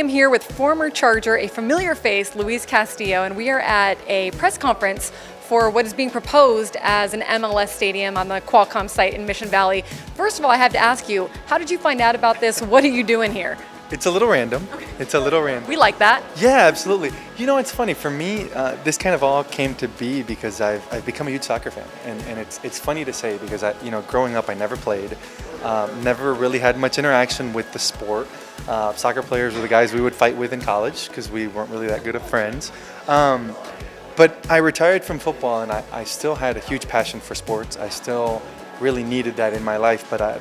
am here with former Charger, a familiar face, Luis Castillo, and we are at a press conference for what is being proposed as an MLS stadium on the Qualcomm site in Mission Valley. First of all, I have to ask you, how did you find out about this? What are you doing here? It's a little random. It's a little random. We like that. Yeah, absolutely. You know, it's funny. For me, this kind of all came to be because I've become a huge soccer fan. And it's funny to say because, growing up, I never played, never really had much interaction with the sport. Soccer players were the guys we would fight with in college because we weren't really that good of friends. But I retired from football and I still had a huge passion for sports. I still really needed that in my life, but I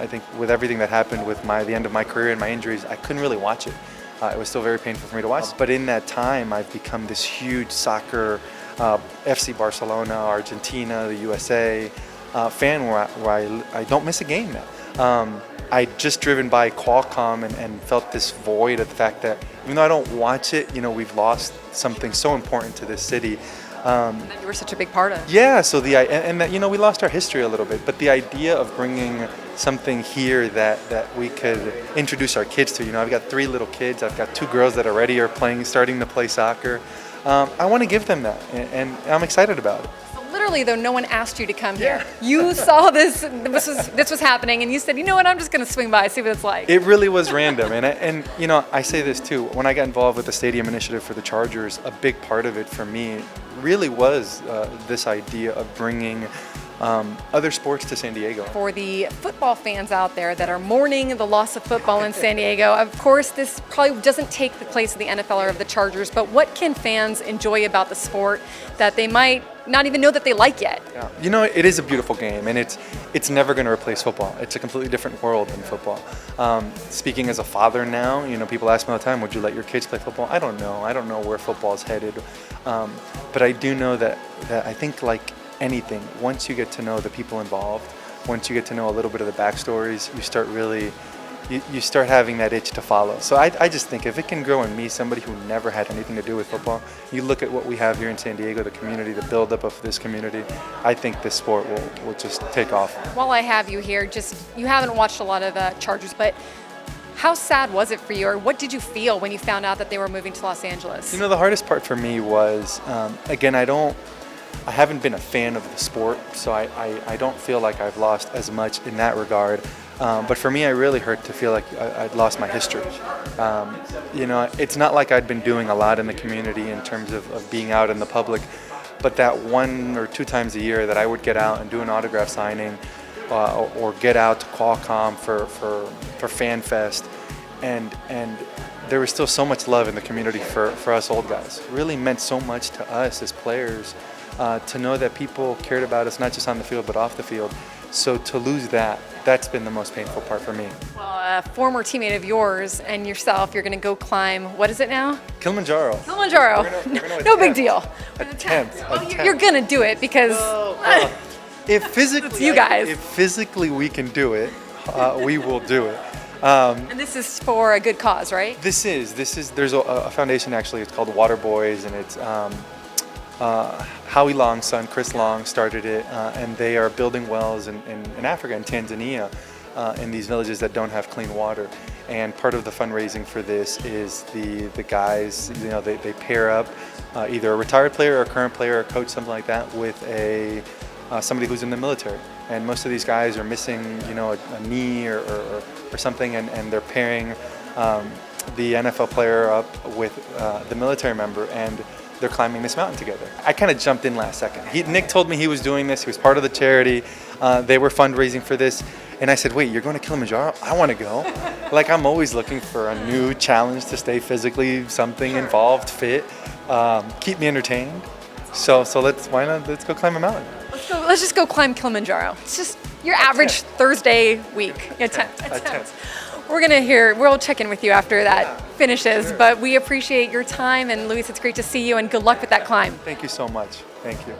think with everything that happened with the end of my career and my injuries, I couldn't really watch it. It was still very painful for me to watch. But in that time, I've become this huge soccer, FC Barcelona, Argentina, the USA fan where I don't miss a game now. I just driven by Qualcomm and felt this void of the fact that even though I don't watch it, we've lost something so important to this city. That you were such a big part of. Yeah, so that we lost our history a little bit, but the idea of bringing something here that we could introduce our kids to. I've got 3 little kids. I've got 2 girls that already are starting to play soccer. I want to give them that, and I'm excited about it. Literally, though, no one asked you to come here. You saw this was happening, and you said, you know what, I'm just going to swing by, see what it's like. It really was random, and I say this too. When I got involved with the stadium initiative for the Chargers, a big part of it for me really was this idea of bringing other sports to San Diego. For the football fans out there that are mourning the loss of football in San Diego, of course, this probably doesn't take the place of the NFL or of the Chargers, but what can fans enjoy about the sport that they might not even know that they like yet? Yeah. It is a beautiful game, and it's never going to replace football. It's a completely different world than football. Speaking as a father now, people ask me all the time, would you let your kids play football? I don't know. I don't know where football is headed. But I do know that I think like anything, once you get to know the people involved, once you get to know a little bit of the backstories, you start having that itch to follow. So I just think if it can grow in me, somebody who never had anything to do with football, you look at what we have here in San Diego, the community, the buildup of this community, I think this sport will just take off. While I have you here, you haven't watched a lot of Chargers, but how sad was it for you, or what did you feel when you found out that they were moving to Los Angeles? The hardest part for me was, again, I haven't been a fan of the sport, so I don't feel like I've lost as much in that regard. But for me, I really hurt to feel like I'd lost my history. It's not like I'd been doing a lot in the community in terms of being out in the public, but that 1 or 2 times a year that I would get out and do an autograph signing or get out to Qualcomm for Fan Fest, and there was still so much love in the community for us old guys. It really meant so much to us as players to know that people cared about us not just on the field but off the field. So to lose that's been the most painful part for me. Well, a former teammate of yours and yourself, you're going to go climb, what is it now? Kilimanjaro. Kilimanjaro. No big deal. Attempt. You're going to do it because if physically, it's you guys. If physically we can do it, we will do it. And this is for a good cause, right? This is. There's a foundation actually. It's called Water Boys, and it's Howie Long's son, Chris Long, started it, and they are building wells in Africa, in Tanzania, in these villages that don't have clean water. And part of the fundraising for this is the guys, they pair up either a retired player or a current player or a coach, something like that, with somebody who's in the military. And most of these guys are missing, a knee or something, and they're pairing the NFL player up with the military member, and they're climbing this mountain together. I kind of jumped in last second. Nick told me he was doing this. He was part of the charity. They were fundraising for this. And I said, wait, you're going to Kilimanjaro? I want to go. I'm always looking for a new challenge to stay physically involved, fit, keep me entertained. So let's go climb a mountain. Let's just go climb Kilimanjaro. It's just your average Thursday week. Attempt. We'll check in with you after that finishes, but we appreciate your time, and Luis, it's great to see you, and good luck with that climb. Thank you so much. Thank you.